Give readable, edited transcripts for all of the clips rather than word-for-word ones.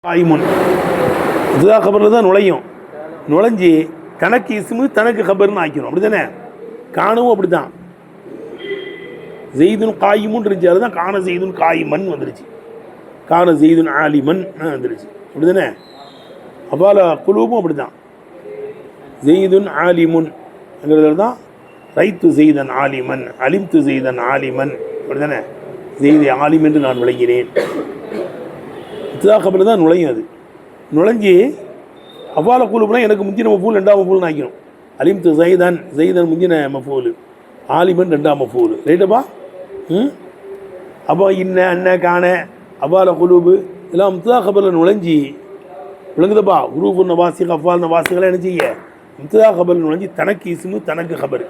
ஆயிமுன் இதுதா கபரில் தான் நுழைஞ்சி தனக்கு இஸ்மு தனக்கு கபர்னு ஆக்கணும். அப்படி தானே? காணவும் அப்படி தான். ஜெய்துன் காயிமுன் இருந்துச்சு, அதுதான் காண ஜெய்துன் காயிமன் வந்துருச்சு. காண ஜெய்துன் ஆலிமன் வந்துருச்சு. அப்படி தானே? அப்பால குலூபும் அப்படி தான். ஜெய்துன் ஆலிமுன்ங்கிறது தான் ரைத்து ஜெய்தன் ஆலிமன், அலிம்து ஜெய்தன் ஆலிமன். அப்படி தானே? ஜெய்து ஆலிம் என்று நான் விளங்கினேன். இத்தா கபரில் தான் நுழையும். அது நுழைஞ்சி அவ்வால கூலுப்புனா எனக்கு முந்தின மஃபூல் ரெண்டாம் மஃபூல்னு ஆக்கணும். அலிம்து ஜெய்தன் முந்தின மஃபூல், ஆலிமன் ரெண்டாம் மஃபூல். ரைட்டப்பா? அப்போ இன்ன அன்ன காண அவ்வால குலூபு எல்லாம் முத்தா கபரில் நுழைஞ்சி விளங்குதப்பா. உருஃபு நவாசிக் அவ்வால் நவாசிகளாக என்ன செய்ய முத்தா கபரில் நுழைஞ்சி தனக்கு இஸ்மு தனக்கு கபர்,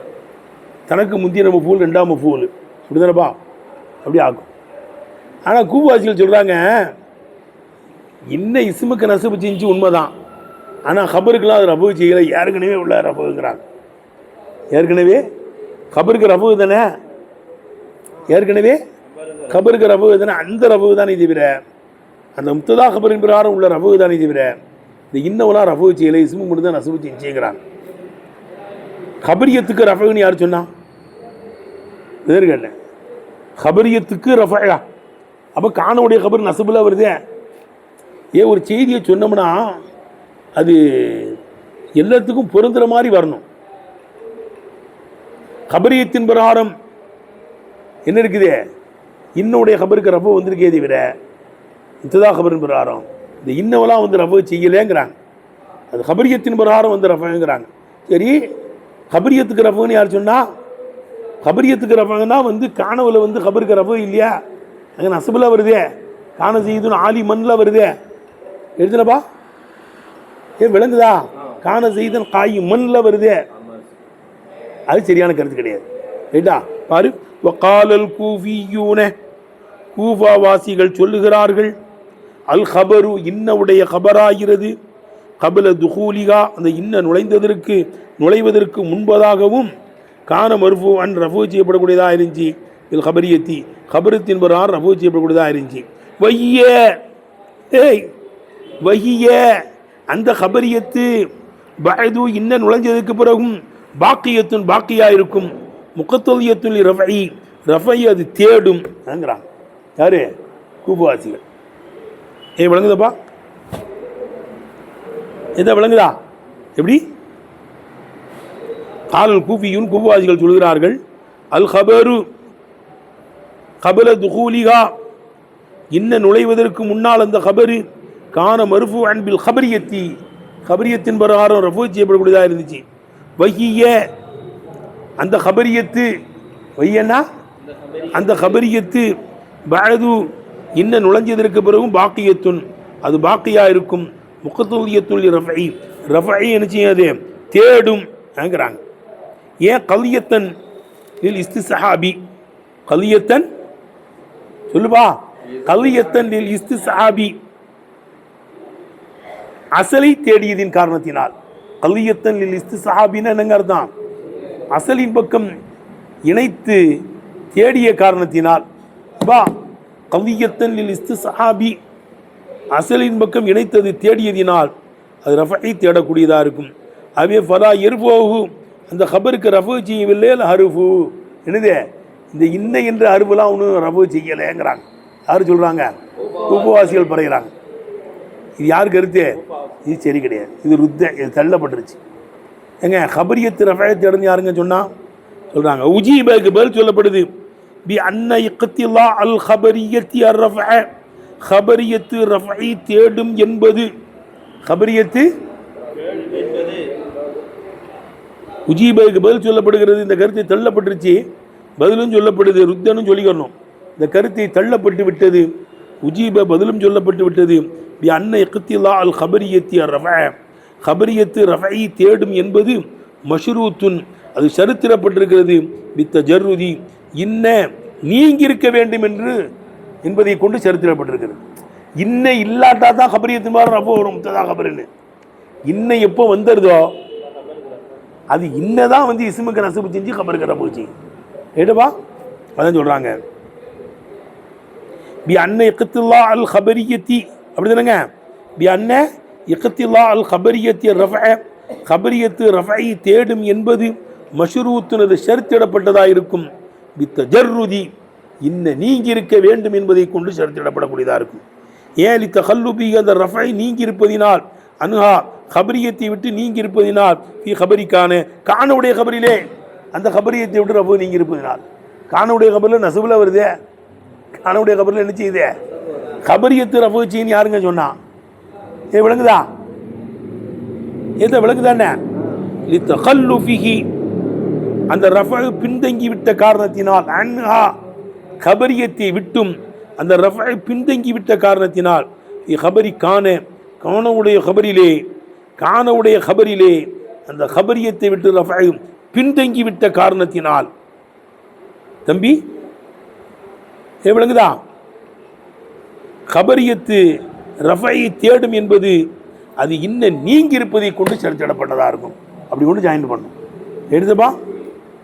தனக்கு முந்தின மஃபூல் ரெண்டாம் மஃபூல். அப்படி தானப்பா? அப்படி ஆக்கும். ஆனால் கூவாசிகள் சொல்கிறாங்க இன்ன இஸ்முக்கு நசுப்பு செஞ்சு உண்மைதான், ஆனால் ஹபருக்கெல்லாம் அது ரஃபு செய்யலை. ஏற்கனவே உள்ள ரஃபுங்கிறாங்க. ஏற்கனவே கபருக்கு ரஃபு தானே, ஏற்கனவே கபருக்கு ரஃபு தானே, அந்த ரஃபு தானே தவிர அந்த முத்ததா கபரின் பிரகாரம் உள்ள ரஃபு தானே தவிர இந்த இன்னவெல்லாம் ரஃபு செய்யலை, இஸ்மு மட்டும் தான் நசுப்பு செஞ்சுங்கிறாங்க. கபரியத்துக்கு ரஃபுன்னு யார் சொன்னா? எதிர்கல்ல கபரியத்துக்கு ரஃபா. அப்போ காணவுடைய கபர் நசுபுல வருதே. ஒரு செய்தியை சொன்னோம்னா அது எல்லாத்துக்கும் பொருந்துற மாதிரி வரணும். கபரியத்தின் பிரகாரம் என்ன இருக்குது? இன்னுடைய கபருக்கு ரஃபு வந்திருக்கே தவிர இத்ததா கபரின் பிரகாரம் இந்த இன்னவெல்லாம் வந்து ரஃபு செய்யலேங்கிறாங்க. அது கபரியத்தின் பிரகாரம் வந்து ரஃபுங்கிறாங்க. சரி, கபரியத்துக்கு ரஃபுன்னு யார் சொன்னா? கபரியத்துக்கு ரஃபுன்னா வந்து காணவில் வந்து கபருக்கு ரஃபு இல்லையா? அங்கே நசுபுல வருதே, காண செய்துன்னு ஆலி மண்ணில் வருதே. எழுதுனப்பா? விளங்குதா? காண செய்தன் காய் மண்ணில் வருதே. அது சரியான கருத்து கிடையாது. ரைட்டா? பாரு, வகாலல் கூஃபியூன கூஃபாவாசிகள் சொல்லுகிறார்கள் அல் ஹபரு இன்னவுடைய ஹபராகிறது கபல துஹூலிகா அந்த இன்ன நுழைவதற்கு முன்பதாகவும் கான மர்ஃபு அன் ரஃபு செய்யப்படக்கூடியதாக இருந்துச்சு. இல் ஹபரியத்தி ஹபரத்தின் பிரகாரம் ரஃபு செய்யப்படக்கூடியதாக இருந்துச்சு. வஹிய அந்த ஹபரியத்து பஅது இன்ன நுழைஞ்சதுக்கு பிறகும் பாக்கியத்துன் பாக்கியாக இருக்கும். முகத்தொலியத்துன் ரஃபை அது தேடும் ங்கிறாங்க. யாரு? கூபுவாசிகள். விளங்குதப்பா? எதா விளங்குதா? எப்படி? காலல் கூஃபியூன் கூபுவாசிகள் சொல்கிறார்கள் அல் ஹபரு கபல துஹூலிகா இன்ன நுழைவதற்கு முன்னால் அந்த ஹபரு கான மர்ஃபு அன்பில் ஹபரியத்தி ஹபரியத்தின் பிரகாரம் ரஃபு செய்யப்படக்கூடியதாக இருந்துச்சு. வஹிய அந்த ஹபரியத்து, வையனா அந்த ஹபரியத்து பஅது இன்ன நுழைஞ்சதற்கு பிறகும் பாக்கியத்துன் அது பாக்கியாக இருக்கும். முகத்தூலியத்துல் ரஃபை என்ன செய்யாது? தேடும் ங்கிறாங்க. ஏன் கலியத்தன் இஸ்திஸஹாபி கலியத்தன் சொல்லுப்பா கலியத்தன் இஸ்திஸஹாபி அசலை தேடியதின் காரணத்தினால். கலியத்தன் இஸ்திஸஹாபின்னு என்னங்க அர்த்தம்? அசலின் பக்கம் இணைத்து தேடிய காரணத்தினால். கலியத்தன் இஸ்திஸஹாபி அசலின் பக்கம் இணைத்தது தேடியதினால் அது ரஃபை தேடக்கூடியதாக இருக்கும். அவே ஃபலா எர்ஃபோஹு அந்த ஹபருக்கு ரஃபு செய்யவில்லை. ஹருஃபு என்னது? இந்த இன்ன என்ற அருவெல்லாம் ஒன்றும் ரஃபு செய்யலைங்கிறாங்க. யார் சொல்கிறாங்க? உபவாசிகள் பறைகிறாங்க. இது யார் கருத்து? இது சரி கிடையாது. இது இது தள்ளப்பட்டுருச்சு. எங்க ஹபரியத்து ரஃபை தேடுன்னு யாருங்க சொன்னா? சொல்கிறாங்க உஜீபுக்கு பதில் சொல்லப்படுது பி அன்ன இக்திலா அல் ஹபரியத்தி அர் ரஃப ஹபரியத்து ரஃபை தேடும் என்பது. ஹபரியத்து உஜீபுக்கு பதில் சொல்லப்படுகிறது. இந்த கருத்தை தள்ளப்பட்டுருச்சு. பதிலும் சொல்லப்படுது, ருத்தனும் சொல்லிக்கணும். இந்த கருத்தை தள்ளப்பட்டு விட்டது. உஜீப பதிலும் சொல்லப்பட்டு விட்டது. பி அன்ன இக்திலா அல் ஹபரியத்தி அர் ரஃப ஹபரியத்து ரஃபை தேடும் என்பது மஷ்ரூத்துன் அது சரித்திரப்பட்டிருக்கிறது. பித்த ஜர்ருதி இன்ன நீங்கி இருக்க வேண்டும் என்பதை கொண்டு சரித்திரப்பட்டிருக்கிறது. இன்ன இல்லாட்டா தான் ஹபரியத்து மாதிரி ரஃபு வரும். முத்ததா ஹபருன்னு இன்ன எப்போ வந்துடுதோ அது இன்னதான் வந்து இஸ்முக்கு நசுப்பு செஞ்சு ஹபருக்கு ரஃபு செய்யும். ஏட்டப்பா? அதான் சொல்றாங்க. பி அன்ன இக்திலா அல் ஹபரியத்தி அப்படி தானேங்க. பி அன்ன இக்திலா அல் கபரியத்தி ரஃப கபரியத்து ரஃபை தேடும் என்பது மஷ்ரூத்துனது ஷர்த்திடப்பட்டதாக இருக்கும். பித்தஜர்ருதி இன்ன நீங்கி இருக்க வேண்டும் என்பதை கொண்டு ஷர்த்திடப்படக்கூடியதாக இருக்கும். ஏன் தகல்லுபி அந்த ரஃபை நீங்கி இருப்பதினால் அன்ஹா கபரியத்தை விட்டு நீங்கி இருப்பதினால் ஃபி கபரிக்கான கானுடைய கபரிலே அந்த கபரியத்தை விட்டு ரஃபு நீங்கி இருப்பதினால் கானுடைய கபரில் நசுபில் வருதே கானுடைய கபரில் என்ன செய்யுதே கபரியத்து ரஃபு செய்யின்னு யாருங்க சொன்னா? ஏ விளங்குதா? எதை விளங்குதானே? லித்தகல்லுஃபிஹி அந்த ரஃபு பின்தங்கி விட்ட காரணத்தினால் அன்ஹா கபரியத்தை விட்டும் அந்த ரஃபை பின்தங்கி விட்ட காரணத்தினால் கபரி கானவுடைய கபரிலே அந்த கபரியத்தை விட்டு ரஃபை பின்தங்கி விட்ட காரணத்தினால் தம்பி விளங்குதா? கபரியத்து ரஃபை தேடும் என்பது அது இன்னும் நீங்கி இருப்பதை கொண்டு செலுத்திடப்பட்டதாக இருக்கும். அப்படி கொண்டு ஜாயின் பண்ணும். எடுத்துப்பா.